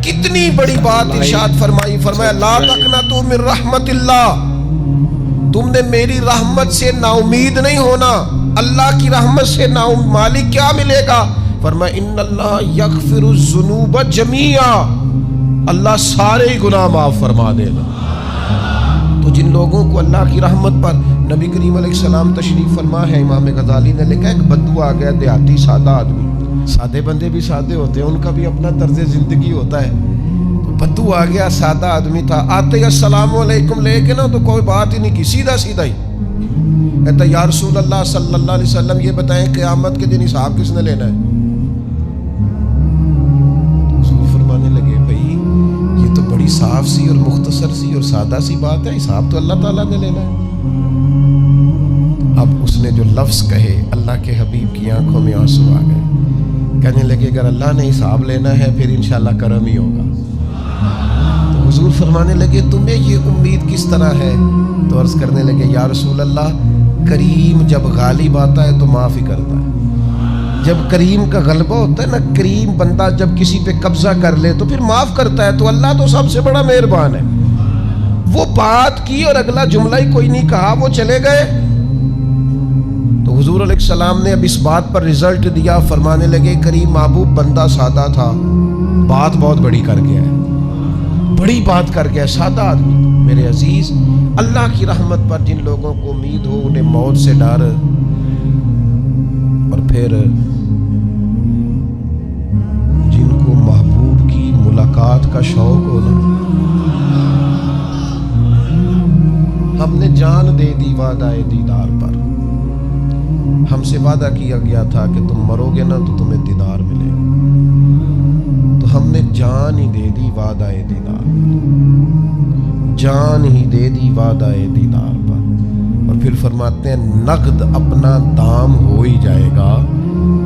کتنی بڑی بات ارشاد فرمائی، فرمایا لا تقنطوا من رحمت اللہ، تم نے میری رحمت سے نا امید نہیں ہونا۔ اللہ کی رحمت سے نا مالک کیا ملے گا؟ فرمایا ان اللہ یغفر الذنوب جمیعا، اللہ سارے گناہ معاف فرما دے گا۔ تو جن لوگوں کو اللہ کی رحمت پر نبی کریم علیہ السلام تشریف فرما ہے، امام غزالی نے لکھا ایک بدو آ گیا، دیہاتی سادہ آدمی، سادے بندے بھی سادے ہوتے ہیں، ان کا بھی اپنا طرز زندگی ہوتا ہے۔ تو بدو آ گیا، سادہ آدمی تھا، آتے ہی السلام علیکم لے کے نا تو کوئی بات ہی نہیں کی، سیدھا سیدھا ہی کہتا یا رسول اللہ صلی اللہ علیہ وسلم یہ بتائیں قیامت کے دن حساب کس نے لینا ہے؟ حضور فرمانے لگے بھائی یہ تو بڑی صاف سی اور مختصر سی اور سادہ سی بات ہے، حساب تو اللہ تعالیٰ نے لینا ہے۔ اب اس نے جو لفظ کہے اللہ کے حبیب کی آنکھوں میں آنسو آ گئے، کہنے لگے اگر اللہ نے حساب لینا ہے پھر انشاءاللہ کرم ہی ہوگا۔ تو حضور فرمانے لگے تمہیں یہ امید کس طرح ہے؟ تو عرض کرنے لگے یا رسول اللہ کریم جب غالب آتا ہے تو معاف ہی کرتا ہے۔ جب کریم کا غلبہ ہوتا ہے نا، کریم بندہ جب کسی پہ قبضہ کر لے تو پھر معاف کرتا ہے، تو اللہ تو سب سے بڑا مہربان ہے۔ وہ بات کی اور اگلا جملہ ہی کوئی نہیں کہا، وہ چلے گئے۔ تو حضور علیہ السلام نے اب اس بات پر رزلٹ دیا، فرمانے لگے کریم محبوب بندہ سادہ تھا، بات بہت بڑی کر گیا ہے، بڑی بات کر گیا، سادہ آدمی۔ میرے عزیز، اللہ کی رحمت پر جن لوگوں کو امید ہو انہیں موت سے ڈر، اور پھر جن کو محبوب کی ملاقات کا شوق ہو نا، ہم نے جان دے دی وعدہ دیدار پر، ہم سے وعدہ کیا گیا تھا کہ تم مرو گے نا تو تمہیں دیدار ملے گا، تو ہم نے جان ہی دے دی وعدہ دیدار پر، جان ہی دے دی وعدہ دیدار پر۔ اور پھر فرماتے ہیں نقد اپنا دام ہو ہی جائے گا،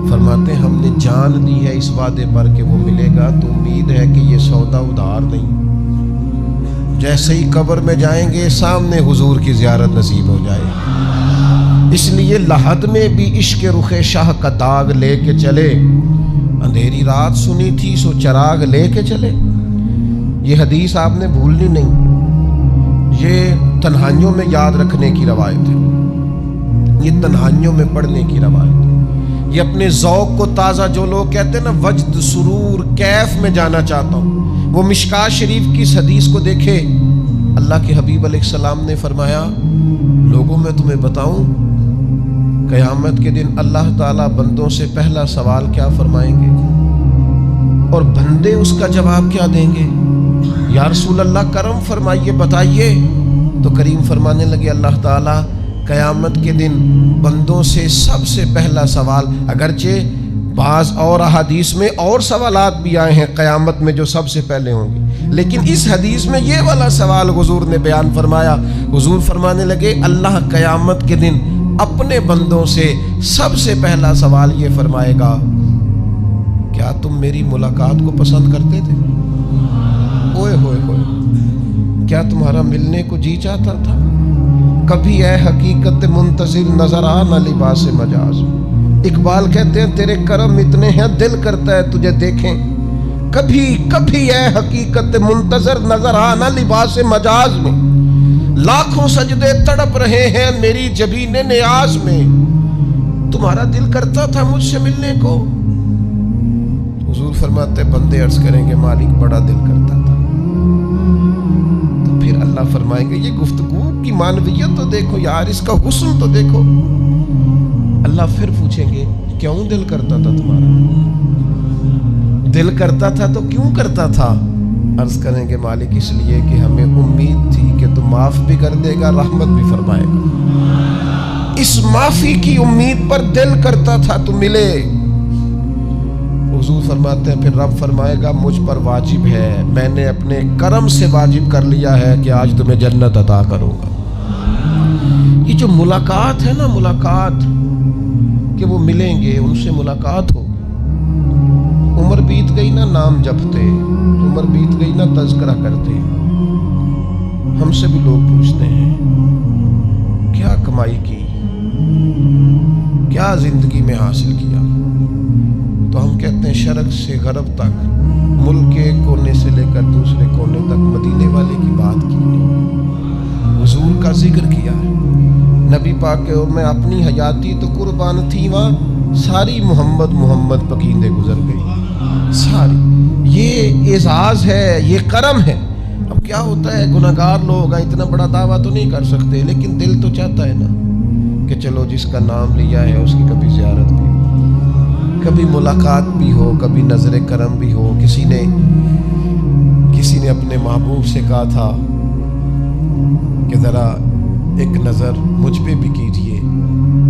فرماتے ہیں ہم نے جان دی ہے اس وعدے پر کہ وہ ملے گا، تو امید ہے کہ یہ سودا ادھار نہیں۔ جیسے ہی قبر میں جائیں گے سامنے حضور کی زیارت نصیب ہو جائے گی۔ اس لیے لحد میں بھی عشق رخ شاہ کا داغ لے کے چلے، اندھیری رات سنی تھی سو چراغ لے کے چلے۔ یہ حدیث آپ نے بھولنی نہیں، یہ تنہائیوں میں یاد رکھنے کی روایت ہے، یہ تنہائیوں میں پڑھنے کی روایت ہے۔ یہ اپنے ذوق کو تازہ، جو لوگ کہتے ہیں نا وجد سرور کیف میں جانا چاہتا ہوں، وہ مشکات شریف کی اس حدیث کو دیکھے۔ اللہ کے حبیب علیہ السلام نے فرمایا لوگوں میں تمہیں بتاؤں قیامت کے دن اللہ تعالیٰ بندوں سے پہلا سوال کیا فرمائیں گے اور بندے اس کا جواب کیا دیں گے؟ یا رسول اللہ کرم فرمائیے بتائیے۔ تو کریم فرمانے لگے اللہ تعالیٰ قیامت کے دن بندوں سے سب سے پہلا سوال، اگرچہ بعض اور احادیث میں اور سوالات بھی آئے ہیں قیامت میں جو سب سے پہلے ہوں گے، لیکن اس حدیث میں یہ والا سوال حضور نے بیان فرمایا۔ حضور فرمانے لگے اللہ قیامت کے دن اپنے بندوں سے سب سے پہلا سوال یہ فرمائے گا کیا تم میری ملاقات کو پسند کرتے تھے؟ اوئے ہوئے ہوئے، کیا تمہارا ملنے کو جی چاہتا تھا؟ کبھی اے حقیقت منتظر نظر آ نہ لباس مجاز۔ اقبال کہتے ہیں تیرے کرم اتنے ہیں دل کرتا ہے تجھے دیکھیں، کبھی کبھی اے حقیقت منتظر نظر آ نہ لباس مجاز میں، لاکھوں سجدے تڑپ رہے ہیں میری جبین نیاز میں، تمہارا دل کرتا تھا مجھ سے ملنے کو؟ حضور فرماتے بندے عرض کریں گے مالک بڑا دل کرتا تھا۔ تو پھر اللہ فرمائیں گے یہ گفتگو کی معنویت تو دیکھو یار، اس کا حسن تو دیکھو۔ اللہ پھر پوچھیں گے کیوں دل کرتا تھا تمہارا؟ دل کرتا تھا تو کیوں کرتا تھا؟ عرض کریں گے مالک اس لیے کہ ہمیں امید تھی کہ تو معاف بھی کر دے گا، رحمت بھی فرمائے گا، اس معافی کی امید پر دل کرتا تھا تو ملے۔ حضور فرماتے ہیں پھر رب فرمائے گا مجھ پر واجب ہے، میں نے اپنے کرم سے واجب کر لیا ہے کہ آج تمہیں جنت عطا کروں گا۔ یہ جو ملاقات ہے نا، ملاقات کہ وہ ملیں گے، ان سے ملاقات ہو۔ عمر بیت گئی نا نام جپتے، عمر بیت گئی نا تذکرہ کرتے، ہم سے بھی لوگ پوچھتے ہیں کیا کمائی کی، کیا زندگی میں حاصل کیا، تو ہم کہتے ہیں شرق سے غرب تک، ملک کے کونے سے لے کر دوسرے کونے تک مدینے والے کی بات کی، حضور کا ذکر کیا ہے۔ نبی پاک کے میں اپنی حیاتی تو قربان تھی، وہاں ساری محمد محمد پکیندے گزر گئی ساری۔ یہ اعزاز ہے، یہ کرم ہے۔ اب کیا ہوتا ہے، گناہگار لوگ ہیں، اتنا بڑا دعویٰ تو نہیں کر سکتے، لیکن دل تو چاہتا ہے نا کہ چلو جس کا نام لیا ہے اس کی کبھی زیارت بھی ہو، کبھی ملاقات بھی ہو، کبھی نظر کرم بھی ہو۔ کسی نے اپنے محبوب سے کہا تھا کہ ذرا ایک نظر مجھ پہ بھی کیجئے،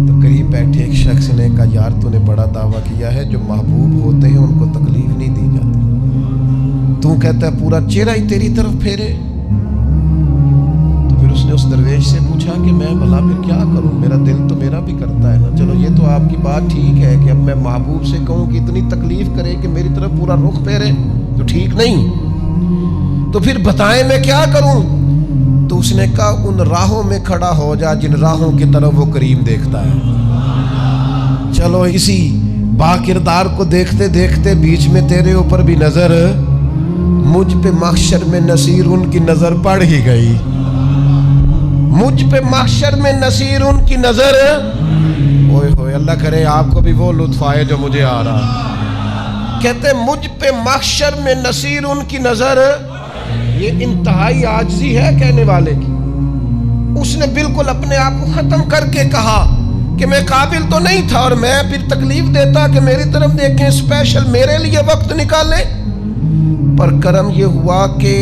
تو قریب بیٹھے ایک شخص نے کہا یار تو نے بڑا دعویٰ کیا ہے، جو محبوب ہوتے ہیں ان کو تکلیف نہیں دی جاتی، تو کہتا ہے پورا چہرہ ہی تیری طرف پھیرے۔ تو پھر اس نے اس درویش سے پوچھا کہ میں بھلا پھر کیا کروں، میرا دل تو میرا بھی کرتا ہے نا، چلو یہ تو آپ کی بات ٹھیک ہے کہ اب میں محبوب سے کہوں کہ اتنی تکلیف کرے کہ میری طرف پورا رخ پھیرے تو ٹھیک نہیں، تو پھر بتائیں میں کیا کروں؟ تو اس نے کہا ان راہوں میں کھڑا ہو جا جن راہوں کی طرف وہ کریم دیکھتا ہے۔ چلو اسی با کردار کو دیکھتے دیکھتے بیچ میں تیرے اوپر بھی نظر، مجھ پہ محشر میں نصیر ان کی نظر پڑ ہی گئی، مجھ پہ محشر میں نصیر ان کی نظر۔ اوئے ہوئے، اللہ کرے آپ کو بھی وہ لطف آئے جو مجھے آ رہا۔ کہتے مجھ پہ محشر میں نصیر ان کی نظر، یہ انتہائی عاجزی ہے کہنے والے کی۔ اس نے بالکل اپنے آپ کو ختم کر کے کہا کہ میں قابل تو نہیں تھا، اور میں پھر تکلیف دیتا کہ میری طرف دیکھیں، اسپیشل میرے لیے وقت نکالیں۔ پر کرم یہ ہوا کہ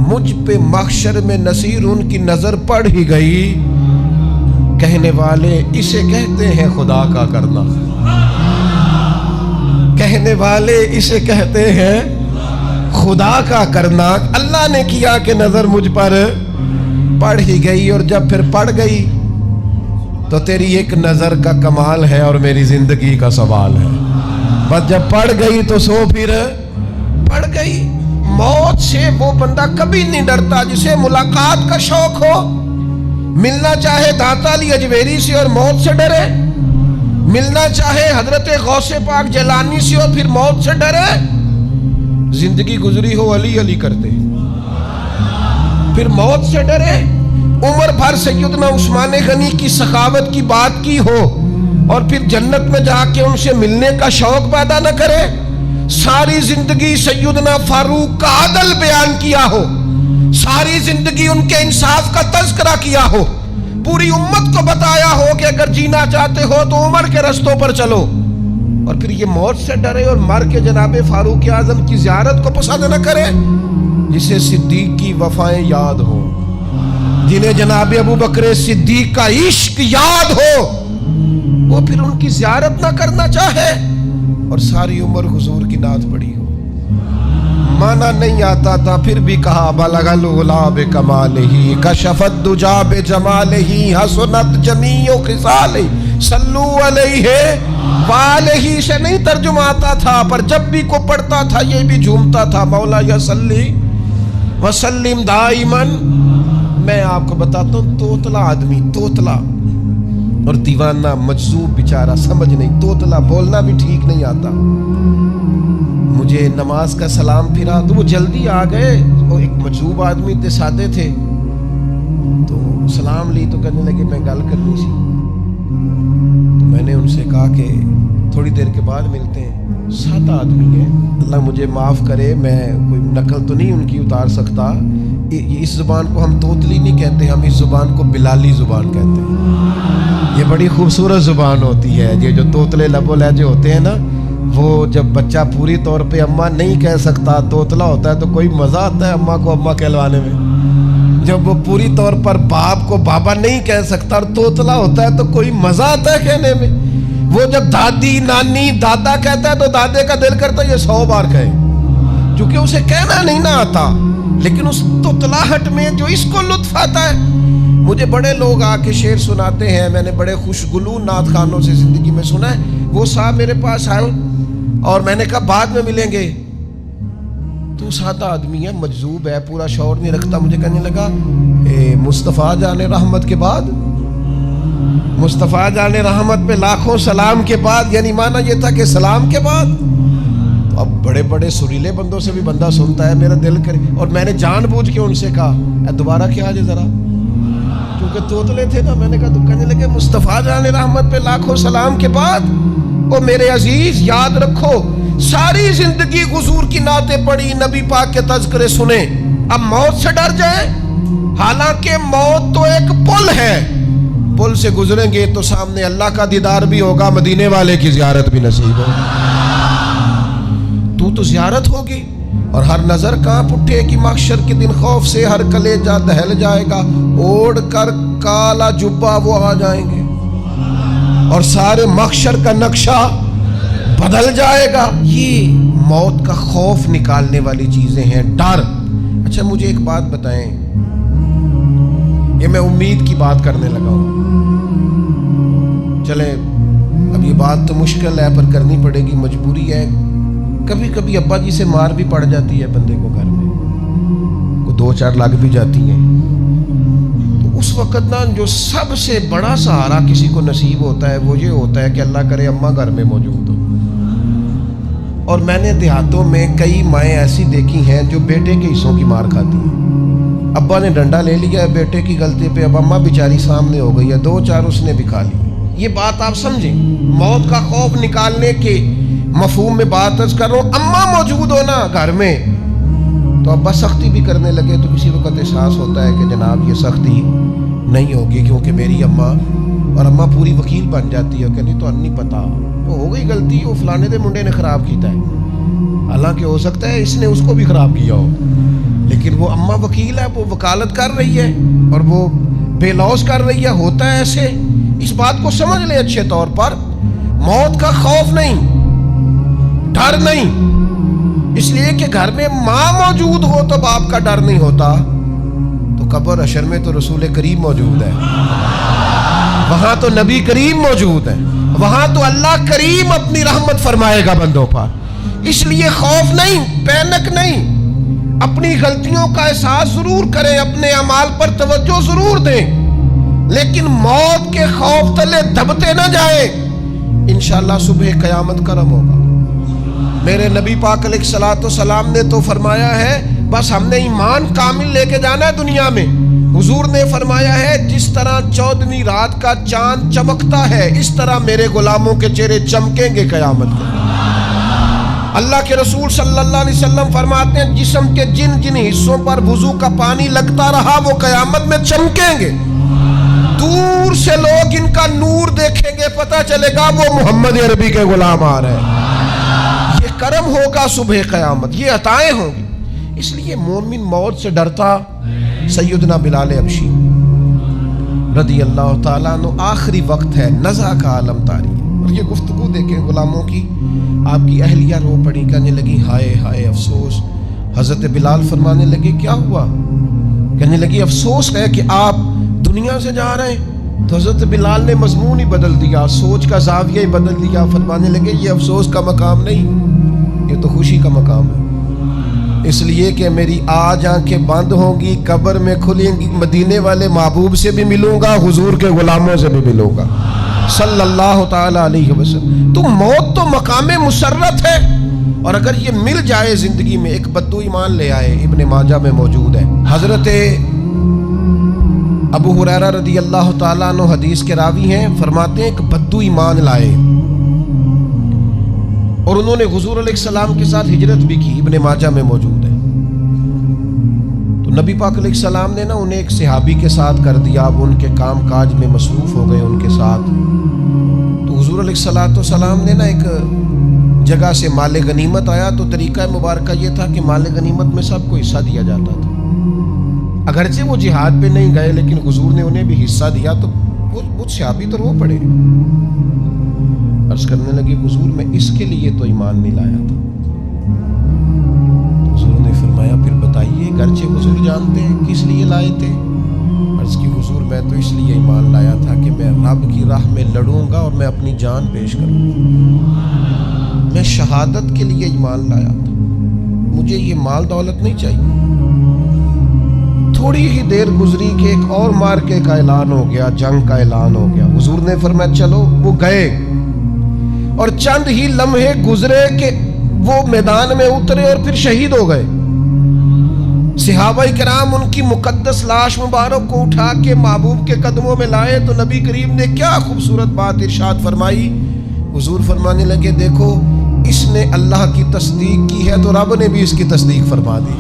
مجھ پہ محشر میں نصیر ان کی نظر پڑ ہی گئی۔ کہنے والے اسے کہتے ہیں خدا کا کرنا، کہنے والے اسے کہتے ہیں خدا کا کرنا۔ اللہ نے کیا کہ نظر مجھ پر پڑ ہی گئی، اور جب پھر پڑ گئی تو تیری ایک نظر کا کمال ہے اور میری زندگی کا سوال ہے۔ بس جب پڑ گئی تو سو پھر پڑ گئی۔ موت سے وہ بندہ کبھی نہیں ڈرتا جسے ملاقات کا شوق ہو، ملنا چاہے داتا علی اجویری سے اور موت سے ڈرے، ملنا چاہے حضرت غوث پاک جیلانی سے اور پھر موت سے ڈرے۔ زندگی گزری ہو علی علی کرتے پھر موت سے ڈرے، عمر بھر سیدنا عثمان غنی کی سخاوت کی بات کی ہو اور پھر جنت میں جا کے ان سے ملنے کا شوق پیدا نہ کرے، ساری زندگی سیدنا فاروق کا عدل بیان کیا ہو، ساری زندگی ان کے انصاف کا تذکرہ کیا ہو، پوری امت کو بتایا ہو کہ اگر جینا چاہتے ہو تو عمر کے رستوں پر چلو، اور پھر یہ موت سے ڈرے اور مر کے جناب فاروق اعظم کی زیارت کو پسند نہ کرے۔ جسے صدیق کی وفائیں یاد ہو، جنہیں جناب ابو بکر صدیق کا عشق یاد ہو، وہ پھر ان کی زیارت نہ کرنا چاہے اور ساری عمر حضور کی نعت پڑھی ہو۔ مانا نہیں آتا تھا پھر بھی کہا بلغ العلا بکمالہ کشف الدجا بجمالہ حسنت جمیع خصالہ صلو علیہ والہ سے نہیں ترجمہ آتا تھا، پر جب بھی کو پڑھتا تھا یہ بھی جھومتا تھا مولا یا صلی وسلم دائماً۔ میں آپ کو بتاتا ہوں، توتلا آدمی، توتلا اور دیوانہ مجذوب بیچارہ، سمجھ نہیں، توتلا بولنا بھی ٹھیک نہیں آتا۔ مجھے نماز کا سلام پھرا تو وہ جلدی آ گئے، وہ ایک مجذوب آدمی تھے، سادے تھے، تو سلام لی تو کہنے لگے میں گل کرنی سی، تو میں نے ان سے کہا کہ تھوڑی دیر کے بعد ملتے ہیں۔ سادہ آدمی ہے، اللہ مجھے معاف کرے، میں کوئی نقل تو نہیں ان کی اتار سکتا، اس زبان کو ہم توتلی نہیں کہتے، ہم اس زبان کو بلالی زبان کہتے ہیں۔ یہ بڑی خوبصورت زبان ہوتی ہے، یہ جو توتلے لب و لہجے ہوتے ہیں نا، وہ جب بچہ پوری طور پہ اماں نہیں کہہ سکتا، توتلا ہوتا ہے، تو کوئی مزہ آتا ہے اماں کو اماں کہلوانے میں۔ جب وہ پوری طور پر باپ کو بابا نہیں کہہ سکتا اور توتلا ہوتا ہے تو کوئی مزہ آتا ہے کہنے میں۔ وہ جب دادی نانی دادا کہتا ہے تو دادے کا دل کرتا ہے یہ 100 بار کہے، چونکہ اسے کہنا نہیں نہ آتا، لیکن اس توتلاہٹ میں جو اس کو لطف آتا ہے۔ مجھے بڑے لوگ آ کے شعر سناتے ہیں، میں نے بڑے خوشگلو نعت خانوں سے زندگی میں سنا ہے، وہ صاحب میرے پاس آئے اور میں نے کہا بعد میں ملیں گے، تو سادہ آدمی ہے، مجذوب ہے، پورا شعور نہیں رکھتا، مجھے کہنے لگا مصطفیٰ جان رحمت کے بعد، مصطفیٰ جان رحمت پہ لاکھوں سلام کے بعد، یعنی معنی یہ تھا کہ سلام کے بعد۔ تو اب بڑے بڑے سریلے بندوں سے بھی بندہ سنتا ہے میرا دل کرے, اور میں نے جان بوجھ کے ان سے کہا دوبارہ کیا جائے ذرا, کیونکہ توتلے تھے نا. میں نے کہا تو کہنے لگے مصطفیٰ جان رحمت پہ لاکھوں سلام کے بعد او میرے عزیز یاد رکھو ساری زندگی حضور کی نعتیں پڑھی, نبی پاک کے تذکرے سنے, اب موت سے ڈر جائیں. حالانکہ موت تو ایک پل ہے, پل سے گزریں گے تو سامنے اللہ کا دیدار بھی ہوگا, مدینے والے کی زیارت بھی نصیب ہوگی. تو زیارت ہوگی اور ہر نظر کانپ اٹھے کہ محشر کے دن خوف سے ہر کلیجہ دہل جائے گا, اوڑھ کر کالا جبہ وہ آ جائیں گے اور سارے محشر کا نقشہ بدل جائے گا. یہ موت کا خوف نکالنے والی چیزیں ہیں, ڈر. اچھا مجھے ایک بات بتائیں, یہ میں امید کی بات کرنے لگا ہوں, چلے اب یہ بات تو مشکل ہے پر کرنی پڑے گی, مجبوری ہے. کبھی کبھی ابا جی سے مار بھی پڑ جاتی ہے بندے کو گھر میں, کو 2-4 لگ بھی جاتی ہیں, تو اس وقت نا جو سب سے بڑا سہارا کسی کو نصیب ہوتا ہے وہ یہ ہوتا ہے کہ اللہ کرے اماں گھر میں موجود ہو. اور میں نے دیہاتوں میں کئی مائیں ایسی دیکھی ہیں جو بیٹے کے حصوں کی مار کھاتی ہیں. ابا نے ڈنڈا لے لیا ہے بیٹے کی غلطی پہ, اب اماں بیچاری سامنے ہو گئی ہے, 2-4 اس نے بھی کھا لی. یہ بات آپ سمجھیں, موت کا خوف نکالنے کے مفہوم میں بات عرض کر رہا ہوں. اماں موجود ہو نا گھر میں تو ابا سختی بھی کرنے لگے تو کسی وقت احساس ہوتا ہے کہ جناب یہ سختی نہیں ہوگی کیونکہ میری اماں, اور اماں پوری وکیل بن جاتی ہے کہ نہیں تو نہیں پتا وہ ہو گئی غلطی, وہ فلانے دے منڈے نے خراب کیتا ہے, حالانکہ ہو سکتا ہے اس نے اس کو بھی خراب کیا ہو, لیکن وہ اماں وکیل ہے, وہ وکالت کر رہی ہے اور وہ بے لوث کر رہی ہے. ہوتا ہے ایسے, اس بات کو سمجھ لیں اچھے طور پر. موت کا خوف نہیں, ڈر نہیں, اس لیے کہ گھر میں ماں موجود ہو تو باپ کا ڈر نہیں ہوتا. تو قبر حشر میں تو رسول کریم موجود ہے, وہاں تو نبی کریم موجود ہے, وہاں تو اللہ کریم اپنی رحمت فرمائے گا بندوں پر. اس لیے خوف نہیں, پینک نہیں, اپنی غلطیوں کا احساس ضرور کریں, اپنے اعمال پر توجہ ضرور دیں, لیکن موت کے خوف تلے دبتے نہ جائیں. انشاءاللہ صبح قیامت کرم ہوگا. میرے نبی پاک علیہ الصلوۃ والسلام نے تو فرمایا ہے بس ہم نے ایمان کامل لے کے جانا ہے دنیا میں. حضور نے فرمایا ہے جس طرح 14ویں رات کا چاند چمکتا ہے اس طرح میرے غلاموں کے چہرے چمکیں گے قیامت کو. اللہ کے رسول صلی اللہ علیہ وسلم فرماتے ہیں جسم کے جن جن حصوں پر وضو کا پانی لگتا رہا وہ قیامت میں چمکیں گے. دور سے لوگ ان کا نور دیکھیں گے, پتہ چلے گا وہ محمد عربی کے غلام آ رہے ہیں. یہ کرم ہوگا صبح قیامت, یہ عطائیں ہوں گی. اس لیے مومن موت سے ڈرتا. سیدنا بلال حبشی رضی اللہ تعالیٰ عنہ, آخری وقت ہے, نزع کا عالم طاری ہے, اور یہ گفتگو دیکھیں غلاموں کی. آپ کی اہلیہ رو پڑی, کہنے لگی ہائے ہائے افسوس. حضرت بلال فرمانے لگے کیا ہوا؟ کہنے لگی افسوس ہے کہ آپ دنیا سے جا رہے ہیں. تو حضرت بلال نے مضمون ہی بدل دیا, سوچ کا زاویہ ہی بدل دیا. فرمانے لگے یہ افسوس کا مقام نہیں, یہ تو خوشی کا مقام ہے. اس لیے کہ میری آج آنکھیں بند ہوں گی, قبر میں کھلیں گی, مدینے والے محبوب سے بھی ملوں گا, حضور کے غلاموں سے بھی ملوں گا صلی اللہ تعالی علیہ وسلم. تو موت تو مقام مسرت ہے, اور اگر یہ مل جائے زندگی میں. ایک بدو ایمان لے آئے, ابن ماجہ میں موجود ہے. حضرت ابو ہریرہ رضی اللہ تعالیٰ عنہ حدیث کے راوی ہیں, فرماتے ہیں ایک بدو ایمان لائے اور انہوں نے حضور علیہ السلام کے ساتھ ہجرت بھی کی. ابن ماجہ میں موجود ہے. تو نبی پاک علیہ السلام نے نا انہیں ایک صحابی کے ساتھ کر دیا. اب ان کے کام کاج میں مصروف ہو گئے ان کے ساتھ. تو حضور علیہ السلام نے نا ایک جگہ سے مال غنیمت آیا, تو طریقہ مبارکہ یہ تھا کہ مال غنیمت میں سب کو حصہ دیا جاتا تھا. اگرچہ وہ جہاد پہ نہیں گئے لیکن حضور نے انہیں بھی حصہ دیا. تو وہ صحابی تو رو پڑے, عرض کرنے لگے حضور میں اس کے لیے تو ایمان نہیں لایا تھا. حضور نے فرمایا پھر بتائیے, گرچہ حضور جانتے ہیں کس لیے لائے تھے. عرض کی حضور میں تو اس لیے ایمان لایا تھا کہ میں رب کی راہ میں لڑوں گا اور میں اپنی جان پیش کروں گا. میں شہادت کے لیے ایمان لایا تھا, مجھے یہ مال دولت نہیں چاہیے. تھوڑی ہی دیر گزری کہ ایک اور مارکے کا اعلان ہو گیا, جنگ کا اعلان ہو گیا. حضور نے فرمایا چلو. وہ گئے اور چند ہی لمحے گزرے کہ وہ میدان میں اترے اور پھر شہید ہو گئے. صحابہ کرام ان کی مقدس لاش مبارک کو اٹھا کے محبوب کے قدموں میں لائے تو نبی کریم نے کیا خوبصورت بات ارشاد فرمائی. حضور فرمانے لگے دیکھو اس نے اللہ کی تصدیق کی ہے تو رب نے بھی اس کی تصدیق فرما دی.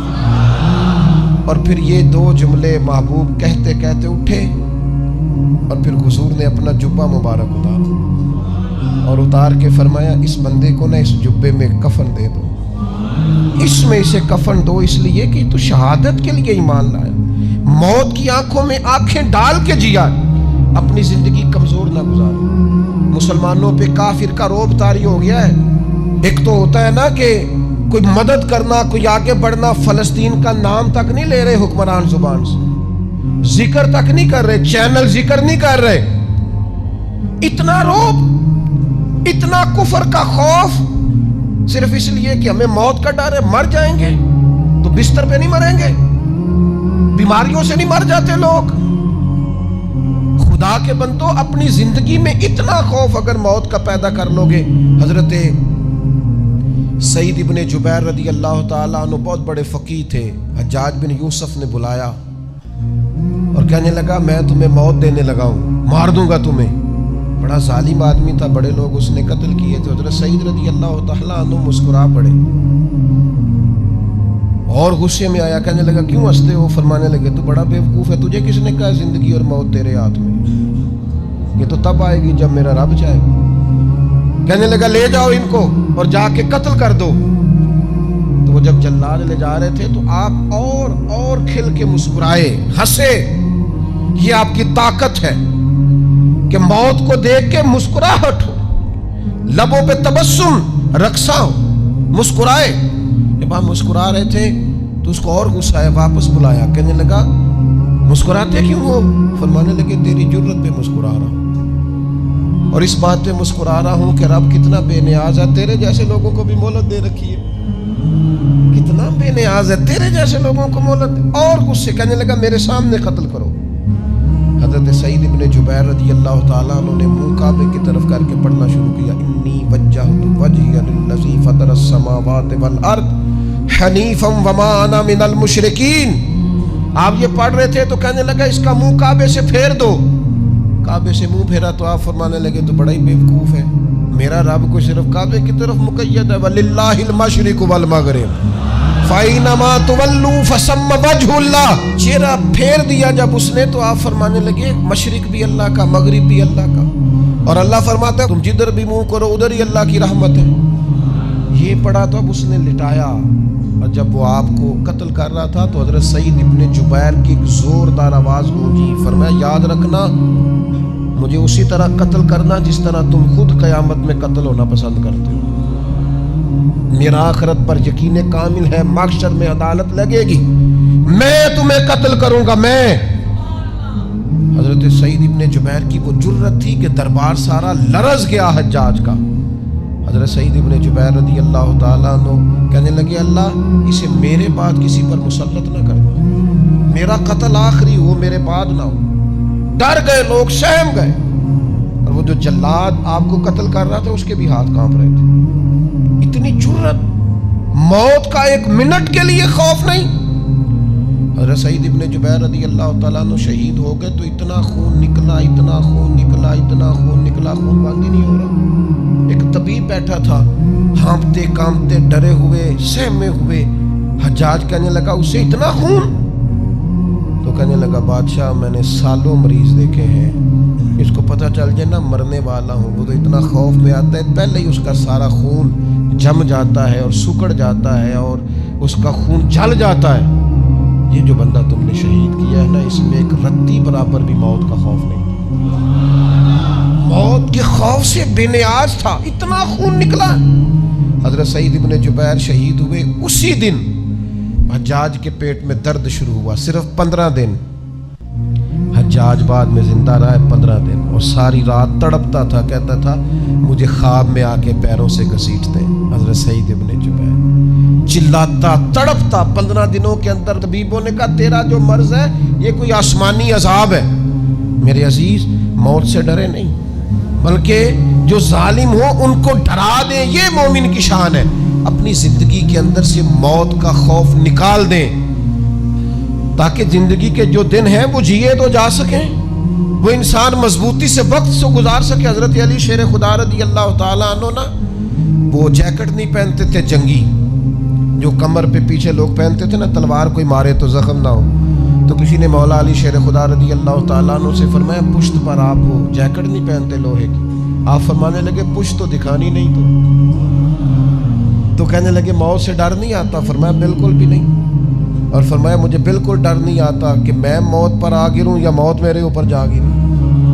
اور پھر یہ دو جملے محبوب کہتے کہتے اٹھے اور پھر حضور نے اپنا جبہ مبارک اتارا اور اتار کے فرمایا اس بندے کو نہ اس جبے میں کفن دے دو, اس میں اسے کفن دو, اس لیے کہ تو شہادت کے لیے ایمان لایا, موت کی آنکھوں میں آنکھیں ڈال کے جیا, اپنی زندگی کمزور نہ گزاری. مسلمانوں پہ کافر کا رعب طاری ہو گیا ہے. ایک تو ہوتا ہے نا کہ کوئی مدد کرنا, کوئی آگے بڑھنا, فلسطین کا نام تک نہیں لے رہے حکمران زبان سے, ذکر تک نہیں کر رہے, چینل ذکر نہیں کر رہے. اتنا رعب, اتنا کفر کا خوف, صرف اس لیے کہ ہمیں موت کا ڈر ہے. مر جائیں گے تو بستر پہ نہیں مریں گے, بیماریوں سے نہیں مر جاتے لوگ. خدا کے بندو اپنی زندگی میں اتنا خوف اگر موت کا پیدا کر لو گے. حضرت سعید ابن جبیر رضی اللہ تعالیٰ عنہ بہت بڑے فقیہ تھے. حجاج بن یوسف نے بلایا اور کہنے لگا میں تمہیں موت دینے لگا ہوں, مار دوں گا تمہیں. بڑا ظالم آدمی تھا, بڑے لوگ اس نے قتل کیے تھے. حضرت سعید رضی اللہ تعالیٰ عنہ مسکرا پڑے اور غصے میں آیا, کہنے لگا کیوں ہنستے ہو؟ فرمانے لگے تو بڑا بیوقوف ہے, تجھے کس نے کہا زندگی اور موت تیرے ہاتھ میں, یہ تو تب آئے گی جب میرا رب چاہے گا. کہنے لگا لے جاؤ ان کو اور جا کے قتل کر دو. تو وہ جب جلاد لے جا رہے تھے تو آپ اور کھل کے مسکرائے, ہنسے. یہ آپ کی طاقت ہے کہ موت کو دیکھ کے مسکراہٹ ہو, لبوں پہ تبسم رقصہ ہو, مسکرائے. جب آپ مسکرا رہے تھے تو اس کو اور غصہ آیا, واپس بلایا. کہنے لگا مسکراتے کیوں ہو؟ فرمانے لگے تیری جرت پہ مسکرا رہا ہوں اور اس بات پہ مسکرا رہا ہوں کہ رب کتنا بے نیاز ہے, تیرے جیسے لوگوں کو بھی مہلت دے رکھی ہے. کتنا بے نیاز ہے, تیرے جیسے لوگوں کو مہلت. اور غصے, کہنے لگا میرے سامنے قتل کرو. حضرت سعید ابن جبیر رضی اللہ تعالیٰ عنہ نے منہ کعبے کی طرف کر کے پڑھنا شروع کیا, انی وجہت وجہی للذی فطر السماوات والارض حنیفا وما انا من المشرکین. آپ یہ پڑھ رہے تھے تو کہنے لگا اس کا منہ کعبے سے پھیر دو. کعبے سے منہ پھیرا تو آپ فرمانے لگے تو بڑا ہی بیوقوف ہے, میرا رب کو صرف کعبے کی طرف مقید ہے, وَلِلَّهِ الْمَشْرِقُ وَالْمَغْرِبُ فَأَيْنَمَا تُوَلُّوا فَثَمَّ وَجْهُ اللَّهِ. چہرہ پھیر دیا جب اس نے تو آپ فرمانے لگے مشرق بھی اللہ کا, مغرب بھی اللہ کا. اور اللہ فرماتا ہے تم جدھر بھی منہ کرو ادھر ہی اللہ کی رحمت ہے. یہ پڑھا تو اب اس نے لٹایا, اور جب وہ آپ کو قتل کر رہا تھا تو حضرت سعید ابن جبیر کی ایک زوردار آواز گونجی. فرمایا یاد رکھنا مجھے اسی طرح قتل کرنا جس طرح تم خود قیامت میں قتل ہونا پسند کرتے ہو. میرا آخرت پر یقین کامل ہے, محشر میں عدالت لگے گی, میں تمہیں قتل کروں گا. میں حضرت سعید ابن جبیر کی وہ جرت تھی کہ دربار سارا لرز گیا حجاج کا. حضرت سعید ابن جبیر رضی اللہ تعالیٰ عنہ کہنے لگے اللہ اسے میرے بعد کسی پر مسلط نہ کرنا, میرا قتل آخری ہو, میرے بعد نہ ہو. ڈر گئے لوگ, سہم گئے. اور وہ جو جلاد آپ کو قتل کر رہا تھا اس کے بھی ہاتھ کانپ رہے تھے. اتنی جرت, موت کا ایک منٹ کے لیے خوف نہیں. حضرت سعید ابن جبیر رضی اللہ تعالیٰ عنہ شہید ہو گئے تو اتنا خون نکلا, اتنا خون نکلا, اتنا خون نکلا, خون بند ہی نہیں ہو رہا. ایک طبیب بیٹھا تھا, ہانپتے کانپتے ڈرے ہوئے, سہمے ہوئے. حجاج کہنے لگا اسے اتنا خون؟ تو کہنے لگا بادشاہ میں نے سالوں مریض دیکھے ہیں, اس کو پتہ چل جائے نا مرنے والا ہوں وہ تو اتنا خوف میں آتا ہے, پہلے ہی اس کا سارا خون جم جاتا ہے اور سکڑ جاتا ہے اور اس کا خون جل جاتا ہے. یہ جو بندہ تم نے شہید کیا ہے نا اس میں ایک رتی برابر بھی موت کا خوف نہیں تھا, موت کے خوف سے بے نیاز تھا, اتنا خون نکلا. حضرت سعید ابن جبیر شہید ہوئے اسی دن حجاج کے پیٹ میں درد شروع ہوا, صرف 15 دن. حجاج بعد میں زندہ رہا ہے 15 دن اور ساری رات تڑپتا تھا, کہتا تھا مجھے خواب میں آ کے پیروں سے گھسیٹتے ہیں. حضرت سعید ابن جبیر چلاتا تڑپتا 15 دنوں کے اندر. طبیبوں نے کہا تیرا جو مرض ہے یہ کوئی آسمانی عذاب ہے. میرے عزیز موت سے ڈرے نہیں بلکہ جو ظالم ہو ان کو ڈرا دیں, یہ مومن کی شان ہے. اپنی زندگی کے اندر سے موت کا خوف نکال دیں تاکہ زندگی کے جو دن ہیں وہ جیے تو جا سکیں, وہ انسان مضبوطی سے وقت سے گزار سکے. حضرت علی شیر خدا رضی اللہ تعالیٰ عنہ نا وہ جیکٹ نہیں پہنتے تھے جنگی, جو کمر پہ پیچھے لوگ پہنتے تھے نا, تلوار کوئی مارے تو زخم نہ ہو. تو کسی نے مولا علی شیر خدا رضی اللہ تعالیٰ عنہ سے فرمایا پشت پر آپ وہ جیکٹ نہیں پہنتے لوہے کی. آپ فرمانے لگے پشت تو دکھانی نہیں تو کہنے لگے موت سے ڈر نہیں آتا؟ فرمایا بالکل بھی نہیں. اور فرمایا مجھے بالکل ڈر نہیں آتا کہ میں موت پر آ گروں یا موت میرے اوپر جا گرے.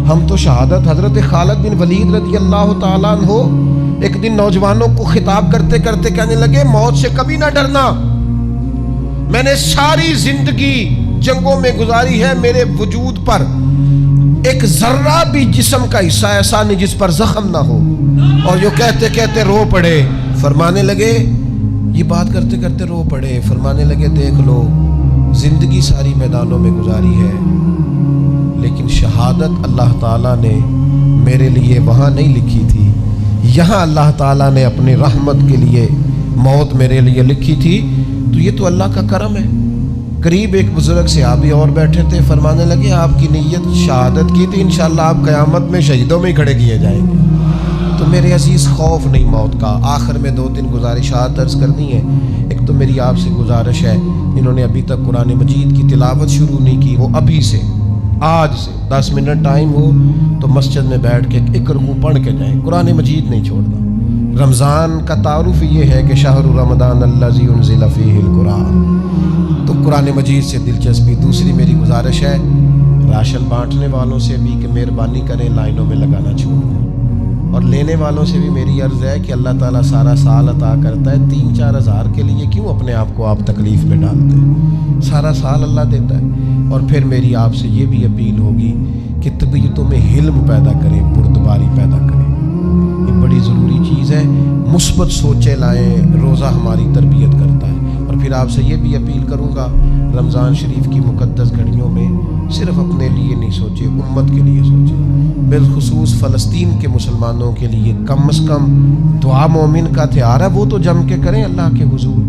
ہم تو شہادت حضرت خالد بن ولید رضی اللہ تعالیٰ عنہ ایک دن نوجوانوں کو خطاب کرتے کرتے کہنے لگے موت سے کبھی نہ ڈرنا, میں نے ساری زندگی جنگوں میں گزاری ہے, میرے وجود پر ایک ذرہ بھی جسم کا حصہ ایسا نہیں جس پر زخم نہ ہو. اور جو کہتے کہتے رو پڑے. فرمانے لگے یہ بات کرتے کرتے رو پڑے. فرمانے لگے دیکھ لو زندگی ساری میدانوں میں گزاری ہے, لیکن شہادت اللہ تعالیٰ نے میرے لیے وہاں نہیں لکھی تھی, یہاں اللہ تعالیٰ نے اپنی رحمت کے لیے موت میرے لیے لکھی تھی. تو یہ تو اللہ کا کرم ہے. قریب ایک بزرگ صحابی اور بیٹھے تھے, فرمانے لگے آپ کی نیت شہادت کی تھی, انشاءاللہ آپ قیامت میں شہیدوں میں ہی کھڑے کیے جائیں گے. تو میرے عزیز خوف نہیں موت کا. آخر میں 2-3 گزارشات عرض کرنی ہے. ایک تو میری آپ سے گزارش ہے, جنہوں نے ابھی تک قرآن مجید کی تلاوت شروع نہیں کی, وہ ابھی سے آج سے 10 منٹ ٹائم ہو تو مسجد میں بیٹھ کے ایک رکوع پڑھ کے جائیں. قرآن مجید نہیں چھوڑنا. رمضان کا تعارف یہ ہے کہ شہر رمضان الذی انزل فیہ القرآن, تو قرآن مجید سے دلچسپی. دوسری میری گزارش ہے راشن بانٹنے والوں سے بھی کہ مہربانی کریں لائنوں میں لگانا چھوڑ دیں, اور لینے والوں سے بھی میری عرض ہے کہ اللہ تعالیٰ سارا سال عطا کرتا ہے, 3-4 ہزار کے لیے کیوں اپنے آپ کو آپ تکلیف میں ڈالتے ہیں؟ سارا سال اللہ دیتا ہے. اور پھر میری آپ سے یہ بھی اپیل ہوگی کہ طبیعتوں میں حلم پیدا کریں, پرتباری پیدا کریں. یہ بڑی ضروری چیز ہے. مثبت سوچیں لائیں, روزہ ہماری تربیت کرتا ہے. اور پھر آپ سے یہ بھی اپیل کروں گا رمضان شریف کی مقدس گھڑیوں میں صرف اپنے لیے نہیں سوچے, امت کے لیے سوچیں. بالخصوص فلسطین کے مسلمانوں کے لیے کم از کم دعا مومن کا ہتھیار ہے, وہ تو جم کے کریں اللہ کے حضور.